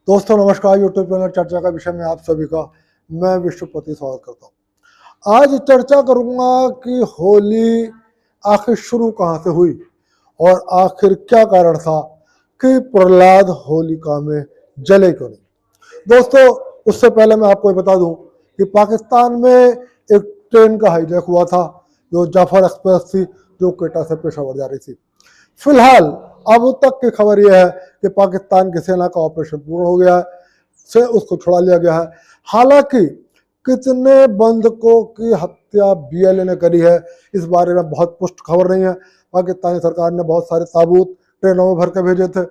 दोस्तों नमस्कार। YouTube channel चर्चा का विषय में आप सभी का मैं विश्वपति स्वागत करता हूँ। आज चर्चा करूंगा कि होली आखिर शुरू कहाँ से हुई और आखिर क्या कारण था कि प्रहलाद होलिका में जले क्यों नहीं। दोस्तों उससे पहले मैं आपको बता दूं कि पाकिस्तान में एक ट्रेन का हाईजैक हुआ था जो जाफर एक्सप्रेस थी, जो क्वेटा से पेशावर जा रही थी। फिलहाल अब तक की खबर यह है कि पाकिस्तान की सेना का ऑपरेशन पूर्ण हो गया है, से उसको छुड़ा लिया गया है। हालांकि कितने बंधकों की हत्या बीएलए ने करी है इस बारे में बहुत पुष्ट खबर नहीं है। पाकिस्तानी सरकार ने बहुत सारे ताबूत ट्रेनों में भर के भेजे थे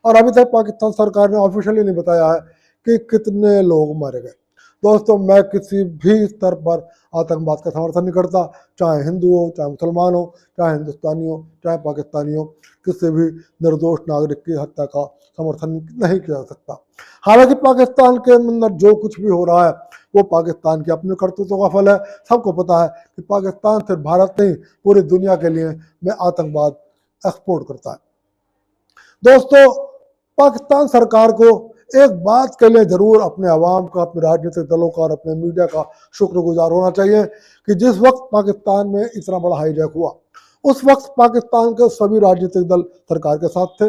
और अभी तक पाकिस्तान सरकार ने ऑफिशियली नहीं बताया है कि कितने लोग मारे गए। दोस्तों मैं किसी भी स्तर पर आतंकवाद का समर्थन नहीं करता, चाहे हिंदू हो, चाहे मुसलमान हो, चाहे हिंदुस्तानी हो, चाहे पाकिस्तानी हो। किसी भी निर्दोष नागरिक की हत्या का समर्थन नहीं किया जा सकता। हालांकि पाकिस्तान के अंदर जो कुछ भी हो रहा है वो पाकिस्तान के अपने करतूतों का फल है। सबको पता है कि पाकिस्तान सिर्फ भारत नहीं पूरी दुनिया के लिए में आतंकवाद एक्सपोर्ट करता है। दोस्तों पाकिस्तान सरकार को एक बात के लिए जरूर अपने अवाम का, अपने राजनीतिक दलों का और अपने मीडिया का शुक्रगुजार होना चाहिए कि जिस वक्त पाकिस्तान में इतना बड़ा हाईजैक हुआ उस वक्त पाकिस्तान के सभी राजनीतिक दल सरकार के साथ थे।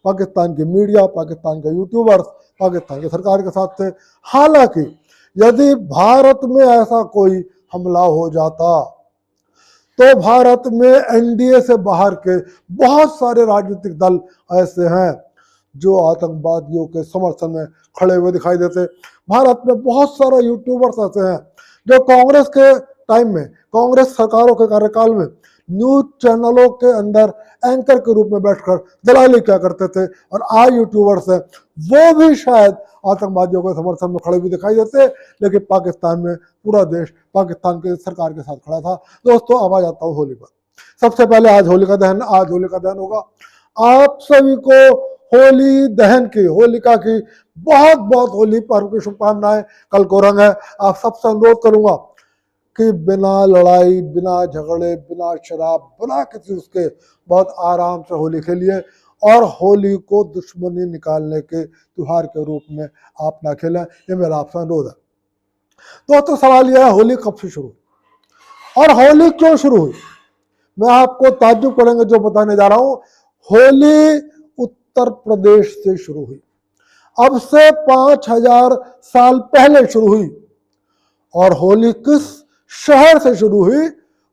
पाकिस्तान की मीडिया, पाकिस्तान के यूट्यूबर्स पाकिस्तान की सरकार के साथ थे। हालांकि यदि भारत में ऐसा कोई हमला हो जाता तो भारत में एनडीए से बाहर के बहुत सारे राजनीतिक दल ऐसे हैं जो आतंकवादियों के समर्थन में खड़े हुए दिखाई देते। भारत में बहुत सारे यूट्यूबर्स ऐसे हैं जो कांग्रेस के टाइम में, कांग्रेस सरकारों के कार्यकाल में न्यूज चैनलों के अंदर एंकर के रूप में बैठकर दलाली क्या करते थे और आज यूट्यूबर्स हैं, वो भी शायद आतंकवादियों के समर्थन में खड़े भी दिखाई देते। लेकिन पाकिस्तान में पूरा देश पाकिस्तान के सरकार के साथ खड़ा था। दोस्तों अब आ जाता हूँ होली पर। सबसे पहले आज होलिका दहन होगा। आप सभी को होली दहन की, होलिका की बहुत बहुत होली पर्व की शुभकामनाएं। कल को रंग है। आप सबसे अनुरोध करूंगा कि बिना लड़ाई, बिना झगड़े, बिना शराब, बिना किसी उसके बहुत आराम से होली खेलिए और होली को दुश्मनी निकालने के त्योहार के रूप में आप ना खेलें। ये मेरा आपसे अनुरोध है। दोस्तों सवाल यह है होली कब से शुरू हुई और होली क्यों शुरू हुई। मैं आपको ताज्जुब करेंगे जो बताने जा रहा हूं। होली उत्तर प्रदेश से शुरू हुई, अब से 5000 साल पहले शुरू हुई। और होली किस शहर से शुरू हुई?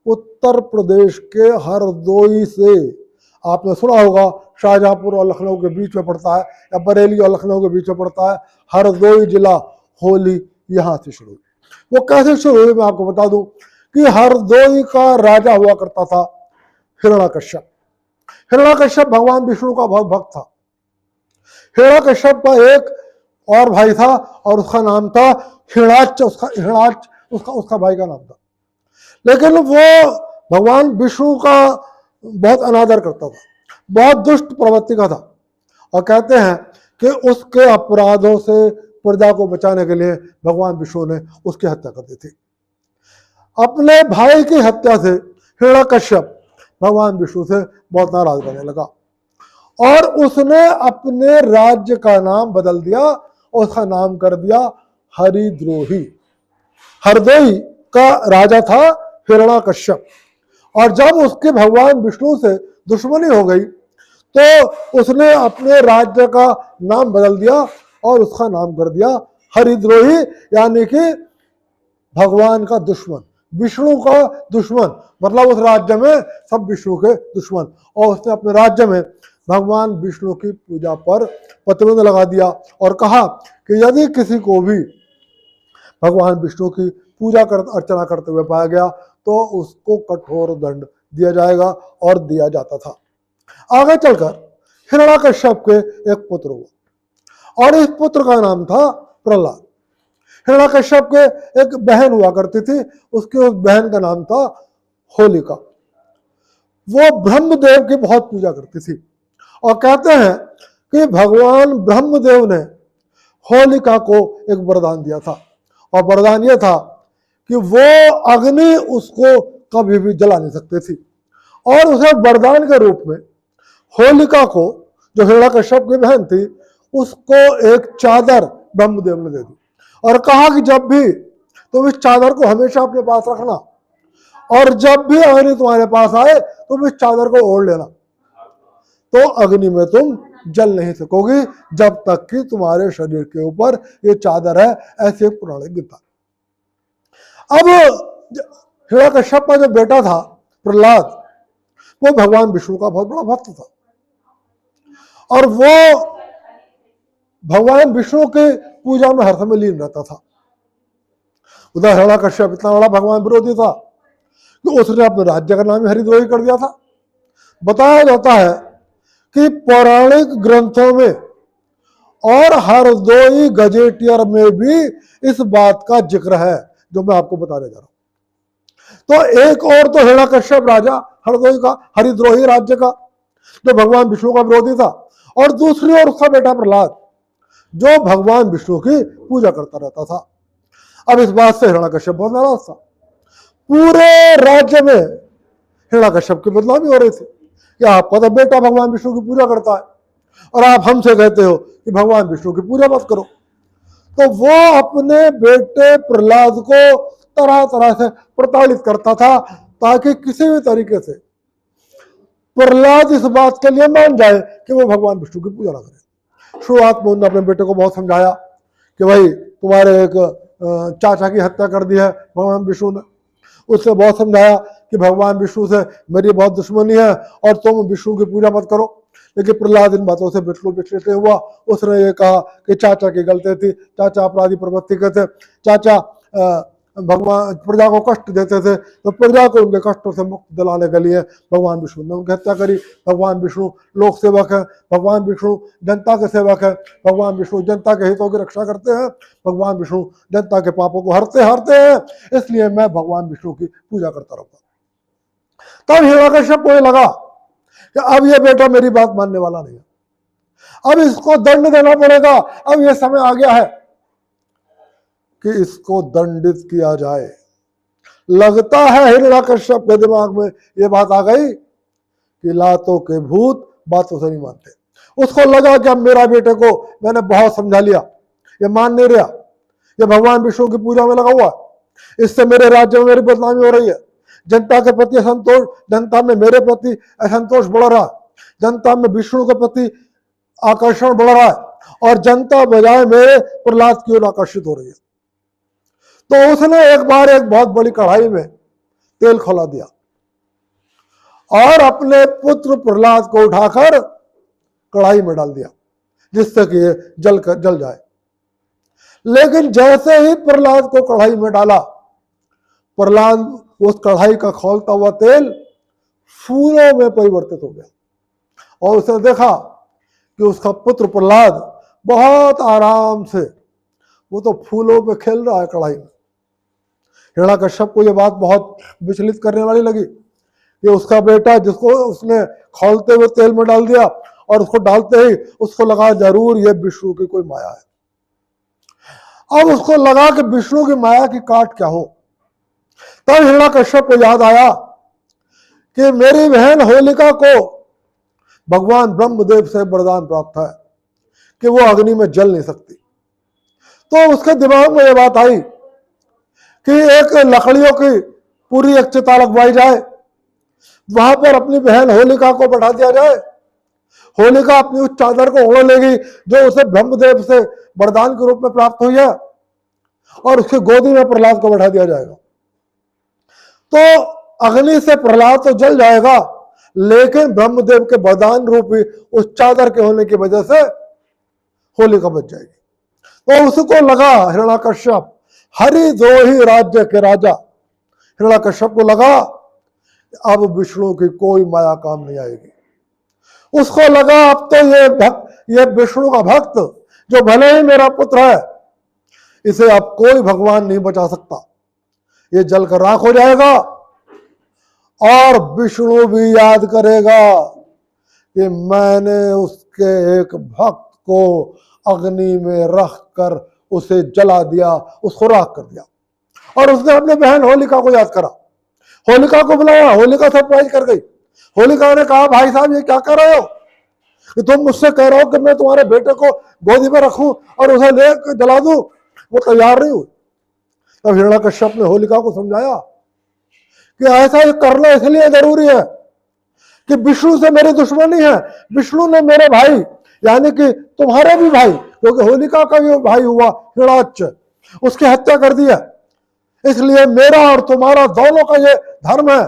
उत्तर प्रदेश के हरदोई से। आपने सुना होगा शाहजहांपुर और लखनऊ के बीच में पड़ता है, या बरेली और लखनऊ के बीच में पड़ता है हरदोई जिला। होली यहां से शुरू हुई। वो कैसे शुरू हुई मैं आपको बता दूं कि हरदोई का राजा हुआ करता था हिरण्यकश्यप। हिरण्यकश्यप भगवान विष्णु का बहुत भक्त था। हिरण्यकश्यप का एक और भाई था और उसका नाम था हिरणाक्ष। उसका भाई का नाम था। लेकिन वो भगवान विष्णु का बहुत अनादर करता था, बहुत दुष्ट प्रवृत्ति का था और कहते हैं कि उसके अपराधों से प्रजा को बचाने के लिए भगवान विष्णु ने उसकी हत्या कर दी थी। अपने भाई की हत्या से हिरण्यकश्यप भगवान विष्णु से बहुत नाराज रहने लगा और उसने अपने राज्य का नाम बदल दिया। उसका नाम कर दिया हरिद्रोही। हरदोई का राजा था हिरण्यकश्यप और जब उसके भगवान विष्णु से दुश्मनी हो गई तो उसने अपने राज्य का नाम बदल दिया और उसका नाम कर दिया हरिद्रोही, यानी कि भगवान का दुश्मन, विष्णु का दुश्मन। मतलब उस राज्य में सब विष्णु के दुश्मन। और उसने अपने राज्य में भगवान विष्णु की पूजा पर प्रतिबंध लगा दिया और कहा कि यदि किसी को भी भगवान विष्णु की पूजा अर्चना करते हुए पाया गया तो उसको कठोर दंड दिया जाएगा और दिया जाता था। आगे चलकर हिरण्यकश्यप के एक पुत्र हुआ और इस पुत्र का नाम था प्रहलाद। हिरण्यकश्यप के एक बहन हुआ करती थी, उसकी उस बहन का नाम था होलिका। वो ब्रह्मदेव की बहुत पूजा करती थी और कहते हैं कि भगवान ब्रह्मदेव ने होलिका को एक वरदान दिया था और वरदान यह था कि वो अग्नि उसको कभी भी जला नहीं सकती थी। और उसे वरदान के रूप में होलिका को, जो हिरण्यकश्यप की बहन थी, उसको एक चादर ब्रह्मदेव ने दे दी और कहा कि जब भी तुम इस चादर को हमेशा अपने पास रखना और जब भी अग्नि तुम्हारे पास आए तुम इस चादर को ओढ़ लेना, तो अग्नि में तुम जल नहीं सकोगी जब तक कि तुम्हारे शरीर के ऊपर ये चादर है, ऐसे पुराण गीता। अब हिरण्यकश्यप का जो बेटा था प्रहलाद, वो भगवान विष्णु का बहुत बड़ा भक्त था और वो भगवान विष्णु के पूजा में हर समय लीन रहता था। उधर हिरण्यकश्यप इतना बड़ा भगवान विरोधी था कि उसने अपने राज्य का नाम हरिद्रोही कर दिया था। बताया जाता है कि पौराणिक ग्रंथों में और हरदोई गजेटियर में भी इस बात का जिक्र है जो मैं आपको बताने जा रहा हूं। तो एक और तो हिरण्यकश्यप राजा हरदोई का, हरिद्रोही राज्य का, जो भगवान विष्णु का विरोधी था, और दूसरी ओर उसका बेटा प्रहलाद जो भगवान विष्णु की पूजा करता रहता था। अब इस बात से हिरण्यकश्यप बहुत नाराज था। पूरे राज्य में हिरण्यकश्यप की बदनामी हो रही थी कि आपका तो बेटा भगवान विष्णु की पूजा करता है और आप हमसे कहते हो कि भगवान विष्णु की पूजा मत करो। तो वो अपने बेटे प्रहलाद को तरह तरह से प्रताड़ित करता था ताकि किसी भी तरीके से प्रहलाद इस बात के लिए मान जाए कि वो भगवान विष्णु की पूजा ना करे। शुरुआत में उन्होंने अपने बेटे को बहुत समझाया कि भाई तुम्हारे एक चाचा की हत्या कर दी है भगवान विष्णु ने, उससे बहुत समझाया कि भगवान विष्णु से मेरी बहुत दुश्मनी है और तुम विष्णु की पूजा मत करो। लेकिन प्रहलाद इन बातों से बिल्कुल विचलित हुआ। उसने ये कहा कि चाचा की गलती थी, चाचा अपराधी प्रवृत्ति के थे, चाचा भगवान प्रजा को कष्ट देते थे, तो प्रजा को उनके कष्टों से मुक्त दिलाने के लिए भगवान विष्णु ने उनकी हत्या करी। भगवान विष्णु लोक सेवक है, भगवान विष्णु जनता के सेवक है, भगवान विष्णु जनता के हितों की रक्षा करते हैं, भगवान विष्णु जनता के पापों को हरते हैं, इसलिए मैं भगवान विष्णु की पूजा करता रहूंगा। तब हिरण्यकश्यप को लगा कि अब ये बेटा मेरी बात मानने वाला नहीं है, अब इसको दंड देना पड़ेगा, अब ये समय आ गया है कि इसको दंडित किया जाए। लगता है हिरण्यकश्यप के दिमाग में ये बात आ गई कि लातों के भूत बातों से नहीं मानते। उसको लगा कि अब मेरा बेटे को मैंने बहुत समझा लिया, ये मान नहीं रहा, ये भगवान विष्णु की पूजा में लगा हुआ, इससे मेरे राज्य में मेरी बदनामी हो रही है, जनता के प्रति असंतोष, जनता में मेरे प्रति असंतोष बढ़ रहा है, जनता में विष्णु के प्रति आकर्षण बढ़ रहा है और जनता बजाय मेरे प्रहलाद की ओर आकर्षित हो रही है। तो उसने एक बार एक बहुत बड़ी कढ़ाई में तेल खौला दिया और अपने पुत्र प्रहलाद को उठाकर कढ़ाई में डाल दिया जिससे कि ये जल जाए। लेकिन जैसे ही प्रहलाद को कढ़ाई में डाला, प्रहलाद उस कढ़ाई का खौलता हुआ तेल फूलों में परिवर्तित हो गया और उसने देखा कि उसका पुत्र प्रहलाद बहुत आराम से वो तो फूलों पे खेल रहा है कढ़ाई में। हिरण्यकश्यप को यह बात बहुत विचलित करने वाली लगी कि उसका बेटा जिसको उसने खौलते हुए तेल में डाल दिया और उसको डालते ही उसको लगा जरूर ये विष्णु की कोई माया है। अब उसको लगा कि विष्णु की माया की काट क्या हो। तब हिरण्यकश्यप को याद आया कि मेरी बहन होलिका को भगवान ब्रह्मदेव से वरदान प्राप्त है कि वो अग्नि में जल नहीं सकती। तो उसके दिमाग में यह बात आई कि एक लकड़ियों की पूरी एक चिता लगवाई जाए, वहां पर अपनी बहन होलिका को बैठा दिया जाए, होलिका अपनी उस चादर को ओढ़ लेगी जो उसे ब्रह्मदेव से वरदान के रूप में प्राप्त हुई है और उसकी गोदी में प्रहलाद को बैठा दिया जाएगा। तो अग्नि से प्रहलाद तो जल जाएगा लेकिन ब्रह्मदेव के वरदान रूपी उस चादर के होने की वजह से होलिका बच जाएगी। तो उसको लगा, हिरण्यकश्यप हरिद्रोही राज्य के राजा हिरण्यकश्यप को लगा अब विष्णु की कोई माया काम नहीं आएगी। उसको लगा अब तो ये विष्णु का भक्त जो भले ही मेरा पुत्र है, इसे अब कोई भगवान नहीं बचा सकता, ये जलकर राख हो जाएगा और विष्णु भी याद करेगा कि मैंने उसके एक भक्त को अग्नि में रख कर उसे जला दिया, उसको राख कर दिया। और उसने अपने बहन होलिका को याद करा, होलिका को बुलाया, होलिका सरप्राइज कर गई। होलिका ने कहा भाई साहब ये क्या कर रहे हो, कि तुम मुझसे कह रहे हो कि मैं तुम्हारे बेटे को गोदी में रखूं और उसे ले जला दूं, वो तैयार नहीं हुई। तब हिरण्यकश्यप ने होलिका को समझाया कि ऐसा करना इसलिए जरूरी है कि विष्णु से मेरी दुश्मनी है, विष्णु ने मेरे भाई यानी कि तुम्हारे भी भाई, क्योंकि होलिका का भी भाई हुआ हिरण्याक्ष, उसकी हत्या कर दी है। इसलिए मेरा और तुम्हारा दोनों का ये धर्म है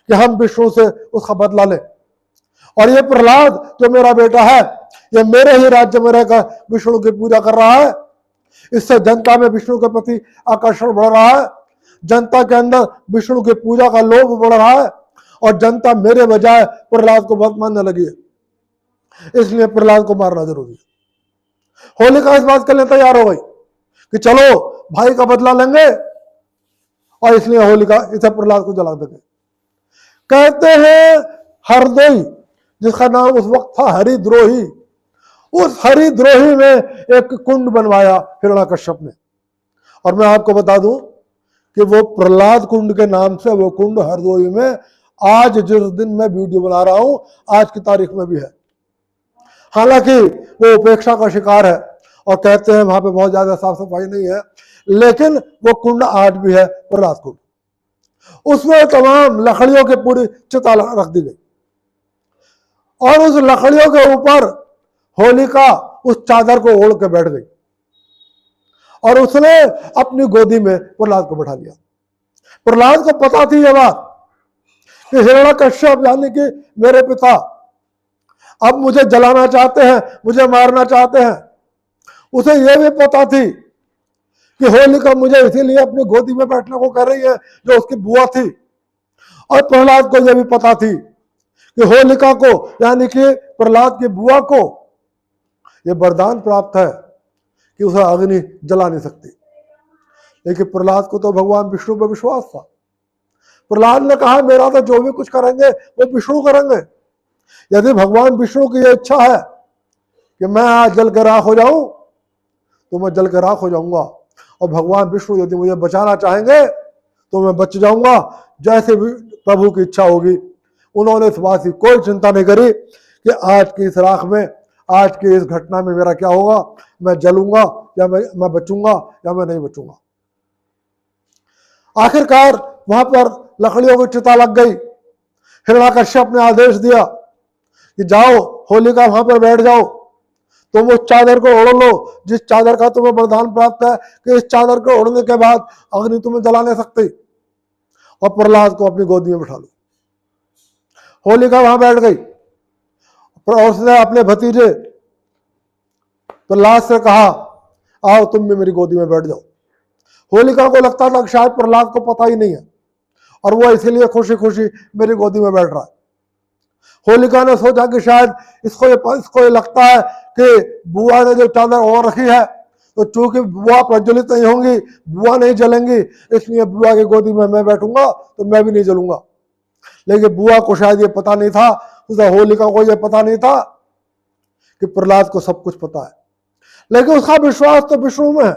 कि हम विष्णु से उसका बदला लें। और ये प्रहलाद जो मेरा बेटा है, ये मेरे ही राज्य में रहकर विष्णु की पूजा कर रहा है। इससे जनता में विष्णु के प्रति आकर्षण बढ़ रहा है, जनता के अंदर विष्णु की पूजा का लोभ बढ़ रहा है और जनता मेरे बजाय प्रहलाद को बहुत मानने लगी है। इसलिए प्रहलाद को मारना जरूरी है। होलिका इस बात के लिए तैयार हो गई कि चलो भाई का बदला लेंगे, और इसलिए होलिका इसे प्रहलाद को जला देंगे। कहते हैं हरदोई, जिसका नाम उस वक्त था हरिद्रोही, उस हरिद्रोही में एक कुंड बनवाया हिरण्यकश्यप ने। और मैं आपको बता दूं कि वो प्रहलाद कुंड के नाम से वो कुंड हरदोई में आज जिस दिन मैं वीडियो बना रहा हूं, आज की तारीख में भी है। हालांकि वो उपेक्षा का शिकार है और कहते हैं वहां पे बहुत ज्यादा साफ सफाई नहीं है, लेकिन वो कुंड आज भी है प्रहलाद कुंड। उसमें तमाम लकड़ियों की पूरी चिता रख दी गई और उस लकड़ियों के ऊपर होलिका उस चादर को ओढ़ के बैठ गई और उसने अपनी गोदी में प्रहलाद को बैठा लिया। प्रहलाद को पता थी यह बात कि हिरण्यकश्यप यानी कि मेरे पिता अब मुझे जलाना चाहते हैं, मुझे मारना चाहते हैं। उसे यह भी पता थी कि होलिका मुझे इसीलिए अपनी गोदी में बैठने को कर रही है जो उसकी बुआ थी। और प्रहलाद को यह भी पता थी कि होलिका को यानी कि प्रहलाद की बुआ को यह वरदान प्राप्त है कि उसे अग्नि जला नहीं सकती। लेकिन प्रहलाद को तो भगवान विष्णु पर विश्वास था। प्रहलाद ने कहा मेरा तो जो भी कुछ करेंगे वो विष्णु करेंगे। यदि भगवान विष्णु की यह इच्छा है कि मैं आज जल के राख हो जाऊं तो मैं जल के राख हो जाऊंगा, और भगवान विष्णु यदि मुझे बचाना चाहेंगे तो मैं बच जाऊंगा, जैसे भी प्रभु की इच्छा होगी। उन्होंने इस बात की कोई चिंता नहीं करी कि आज की इस राख में, आज की इस घटना में मेरा क्या होगा, मैं जलूंगा या मैं बचूंगा या मैं नहीं बचूंगा। आखिरकार वहां पर लकड़ियों की चिता लग गई। हिरण्यकश्यप ने आदेश दिया कि जाओ होलिका वहां पर बैठ जाओ, तुम उस चादर को ओढ़ लो जिस चादर का तुम्हें वरदान प्राप्त है कि इस चादर को ओढ़ने के बाद अग्नि तुम्हें जला नहीं सकती, और प्रहलाद को अपनी गोदी में बिठा लो। होलिका वहां बैठ गई और उसने अपने भतीजे प्रहलाद से कहा आओ तुम भी मेरी गोदी में बैठ जाओ। होलिका को लगता था कि शायद प्रहलाद को पता ही नहीं है और वो इसीलिए खुशी खुशी मेरी गोदी में बैठ रहा है। होलिका ने सोचा कि शायद इसको ये लगता है कि बुआ ने जो चादर ओढ़ रखी है तो चूंकि बुआ प्रज्वलित नहीं होंगी, बुआ नहीं जलेंगी, इसलिए बुआ की गोदी में मैं बैठूंगा तो मैं भी नहीं जलूंगा। लेकिन बुआ को शायद ये पता नहीं था, उसे होलिका को ये पता नहीं था कि प्रहलाद को सब कुछ पता है। लेकिन उसका विश्वास तो विष्णु में है,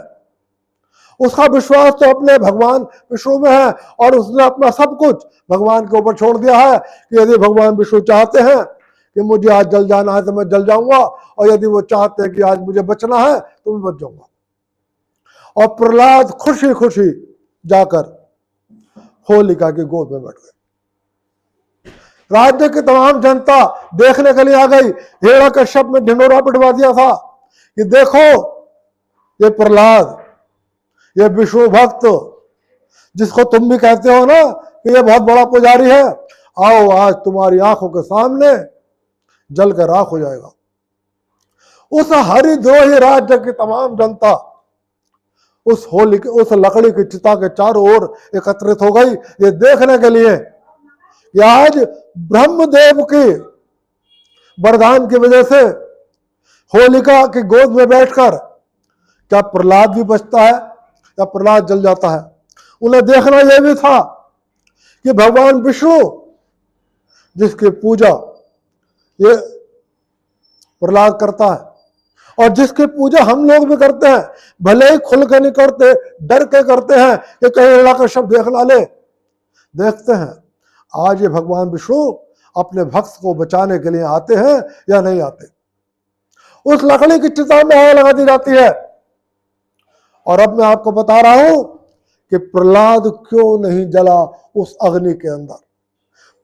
उसका विश्वास तो अपने भगवान विष्णु में है और उसने अपना सब कुछ भगवान के ऊपर छोड़ दिया है कि यदि भगवान विष्णु चाहते हैं कि मुझे आज जल जाना है तो मैं जल जाऊंगा, और यदि वो चाहते हैं कि आज मुझे बचना है तो मैं बच जाऊंगा। और प्रहलाद खुशी खुशी जाकर होलिका की गोद में बैठ गए। राज्य की तमाम जनता देखने के लिए आ गई। हिरण्यकश्यप ने ढिंढोरा पिटवा दिया था कि देखो ये प्रहलाद, ये विष्णु भक्त जिसको तुम भी कहते हो ना कि ये बहुत बड़ा पुजारी है, आओ आज तुम्हारी आंखों के सामने जल कर राख हो जाएगा। उस हरिद्रोही राज्य की तमाम जनता उस लकड़ी की चिता के चारों ओर एकत्रित हो गई ये देखने के लिए कि आज ब्रह्मदेव की वरदान की वजह से होलिका की गोद में बैठकर क्या प्रहलाद भी बचता है या प्रहलाद जल जाता है। उन्हें देखना यह भी था कि भगवान विष्णु जिसकी पूजा ये प्रहलाद करता है और जिसकी पूजा हम लोग भी करते हैं, भले ही खुल के नहीं करते, डर के करते हैं कि कहीं हिरण्यकश्यप देख ना ले। देखते हैं आज ये भगवान विष्णु अपने भक्त को बचाने के लिए आते हैं या नहीं आते। उस लकड़ी की चिता में आग लगा दी जाती है। और अब मैं आपको बता रहा हूं कि प्रहलाद क्यों नहीं जला उस अग्नि के अंदर।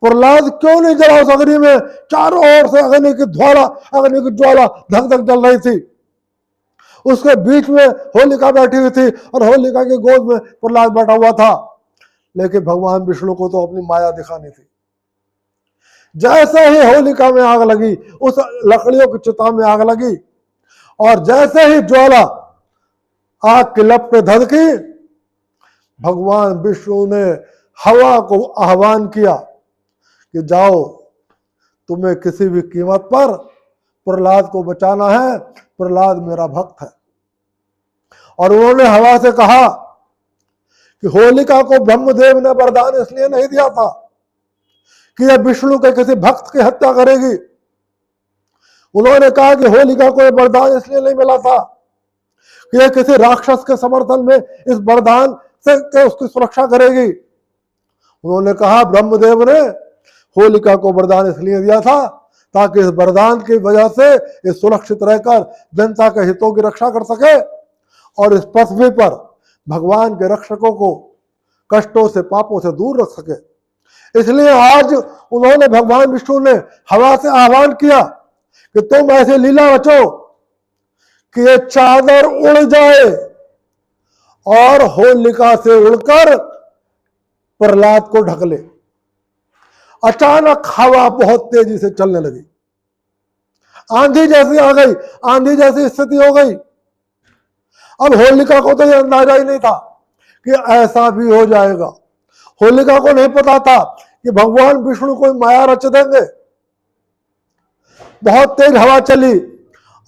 प्रहलाद क्यों नहीं जला उस अग्नि में? चारों ओर से अग्नि की ज्वाला धक धक जल रही थी। उसके बीच में होलिका बैठी हुई थी और होलिका की गोद में प्रहलाद बैठा हुआ था। लेकिन भगवान विष्णु को तो अपनी माया दिखानी थी। जैसे ही होलिका में आग लगी, उस लकड़ियों की चिता में आग लगी, और जैसे ही ज्वाला आग की लप पे धधकी, भगवान विष्णु ने हवा को आह्वान किया कि जाओ, तुम्हें किसी भी कीमत पर प्रहलाद को बचाना है। प्रहलाद मेरा भक्त है। और उन्होंने हवा से कहा कि होलिका को ब्रह्मदेव ने वरदान इसलिए नहीं दिया था कि यह विष्णु के किसी भक्त की हत्या करेगी। उन्होंने कहा कि होलिका को यह वरदान इसलिए नहीं मिला था कि यह किसी राक्षस के समर्थन में इस वरदान से उसकी सुरक्षा करेगी। उन्होंने कहा ब्रह्मदेव ने होलिका को वरदान इसलिए दिया था ताकि इस वरदान की वजह से ये सुरक्षित रहकर जनता के हितों की रक्षा कर सके और इस पृथ्वी पर भगवान के रक्षकों को कष्टों से, पापों से दूर रख सके। इसलिए आज उन्होंने, भगवान विष्णु ने हवा से आह्वान किया कि तुम ऐसे लीला रचो कि ये चादर उड़ जाए और होलिका से उड़कर प्रहलाद को ढक ले। अचानक हवा बहुत तेजी से चलने लगी, आंधी जैसी आ गई, आंधी जैसी स्थिति हो गई। अब होलिका को तो यह अंदाजा ही नहीं था कि ऐसा भी हो जाएगा। होलिका को नहीं पता था कि भगवान विष्णु कोई माया रच देंगे। बहुत तेज हवा चली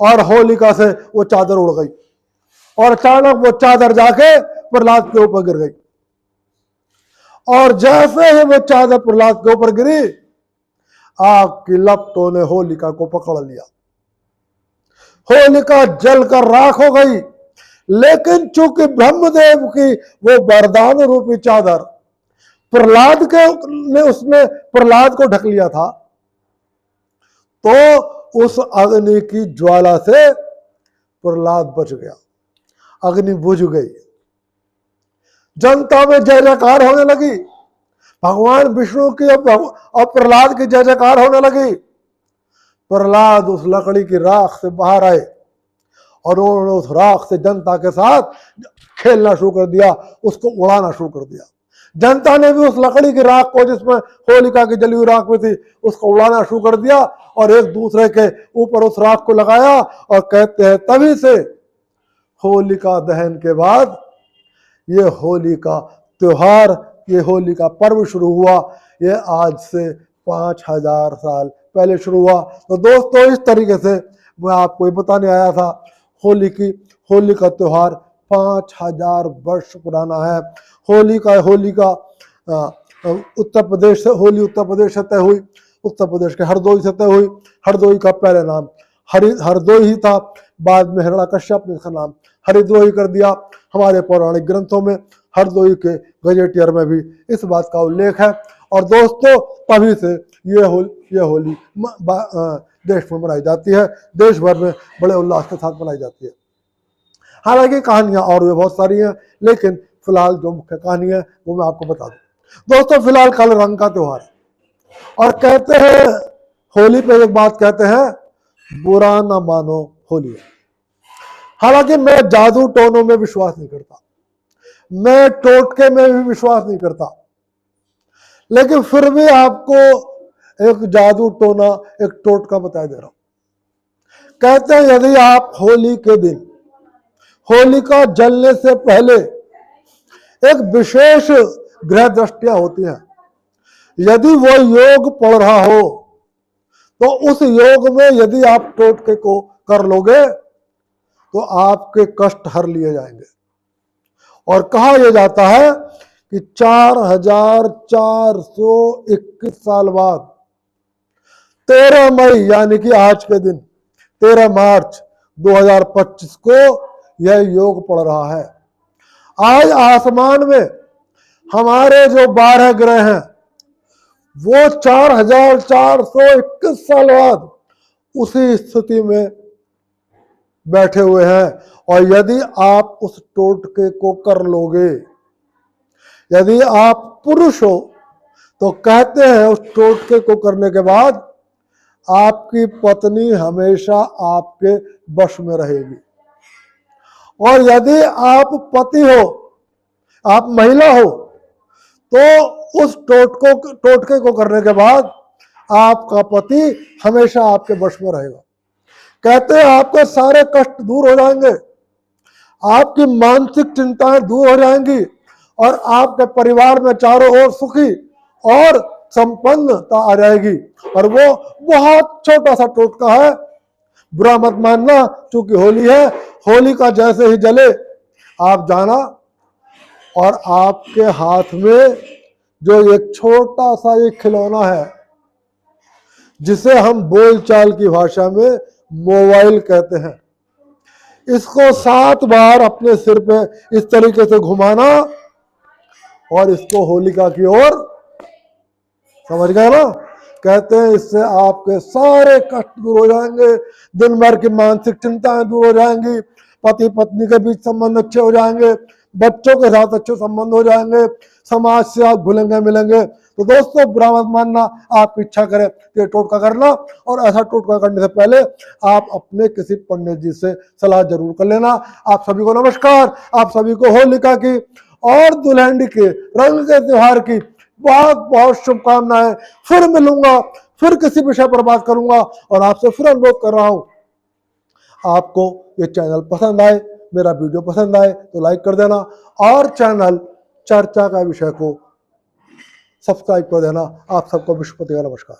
और होलिका से वो चादर उड़ गई और अचानक वो चादर जाके प्रहलाद के ऊपर गिर गई। और जैसे ही वो चादर प्रहलाद के ऊपर गिरी, आग की लपटों ने होलिका को पकड़ लिया। होलिका जलकर राख हो गई। लेकिन चूंकि ब्रह्मदेव की वो वरदान रूपी चादर प्रहलाद ने उसने प्रहलाद को ढक लिया था, तो उस अग्नि की ज्वाला से प्रहलाद बच गया। अग्नि बुझ गई। जनता में जय जयकार होने लगी। भगवान विष्णु की और प्रहलाद की जय जयकार होने लगी। प्रहलाद उस लकड़ी की राख से बाहर आए और उन्होंने उस राख से जनता के साथ खेलना शुरू कर दिया, उसको उड़ाना शुरू कर दिया। जनता ने भी उस लकड़ी की राख को, जिसमें होलिका की जली हुई राख में थी, उसको उड़ाना शुरू कर दिया और एक दूसरे के ऊपर उस राख को लगाया। और कहते हैं तभी से होलिका दहन के बाद ये होली का त्योहार, ये होली का पर्व शुरू हुआ। ये आज से 5000 साल पहले शुरू हुआ। तो दोस्तों, इस तरीके से मैं आपको ये बताने आया था, होली का त्योहार 5000 वर्ष पुराना है। होली का उत्तर प्रदेश से, होली उत्तर प्रदेश से तय हुई, उत्तर प्रदेश के हरदोई से तय हुई। हरदोई का पहले नाम हरदोई ही था, बाद में हिरण्यकश्यप ने इसका नाम हरिद्रोही कर दिया। हमारे पौराणिक ग्रंथों में हरदोई के गजेटियर में भी इस बात का उल्लेख है। और दोस्तों, तभी से ये होली देश में मनाई जाती है, देश भर में बड़े उल्लास के साथ मनाई जाती है। हालांकि कहानियां और भी बहुत सारी हैं, लेकिन फिलहाल जो मुख्य कहानी है वो मैं आपको बता दूं। दोस्तों, फिलहाल कल रंग का त्योहार है और कहते हैं होली पे एक बात कहते हैं, बुरा ना मानो होली है। हालांकि मैं जादू टोनों में विश्वास नहीं करता, मैं टोटके में भी विश्वास नहीं करता, लेकिन फिर भी आपको एक जादू टोना, एक टोटका बता दे रहा हूं। कहते हैं यदि आप होली के दिन, होलिका जलने से पहले एक विशेष ग्रह दृष्टियां होती हैं, यदि वो योग पड़ रहा हो तो उस योग में यदि आप टोटके को कर लोगे तो आपके कष्ट हर लिए जाएंगे। और कहा यह जाता है कि 4421 साल बाद 13 मई यानी कि आज के दिन 13 मार्च 2025 को यह योग पड़ रहा है। आज आसमान में हमारे जो 12 ग्रह हैं वो 4421 साल बाद उसी स्थिति में बैठे हुए हैं, और यदि आप उस टोटके को कर लोगे, यदि आप पुरुष हो तो कहते हैं उस टोटके को करने के बाद आपकी पत्नी हमेशा आपके वश में रहेगी। और यदि आप पति हो, आप महिला हो, तो उस टोटके को करने के बाद आपका पति हमेशा आपके वश में रहेगा। कहते हैं आपके सारे कष्ट दूर हो जाएंगे, आपकी मानसिक चिंताएं दूर हो जाएंगी, और आपके परिवार में चारों ओर सुखी और संपन्नता आ जाएगी। और वो बहुत छोटा सा टोटका है, बुरा मत मानना, क्योंकि होली है, होली का जैसे ही जले आप जाना, और आपके हाथ में जो एक छोटा सा एक खिलौना है, जिसे हम बोलचाल की भाषा में मोबाइल कहते हैं, इसको 7 बार अपने सिर पे इस तरीके से घुमाना, और इसको होलिका की ओर, समझ गए ना? कहते हैं इससे आपके सारे कष्ट दूर हो जाएंगे, दिन भर की मानसिक चिंताएं दूर हो जाएंगी, पति पत्नी के बीच संबंध अच्छे हो जाएंगे, बच्चों के साथ अच्छे संबंध हो जाएंगे, समाज से आप घुलेंगे मिलेंगे। तो दोस्तों बुरा मत मानना, आप इच्छा करें ये टोटका करना, और ऐसा टोटका करने से पहले आप अपने किसी पंडित जी से सलाह जरूर कर लेना। आप सभी को नमस्कार, आप सभी को होलिका की और दुल्हन के रंग के त्योहार की बहुत बहुत शुभकामनाएं। फिर मिलूंगा, फिर किसी विषय पर बात करूंगा, और आपसे फिर अनुरोध कर रहा हूं, आपको ये चैनल पसंद आए, मेरा वीडियो पसंद आए तो लाइक कर देना, और चैनल चर्चा का विषय को सब्सक्राइब कर देना। आप सबको विश्वपति का नमस्कार।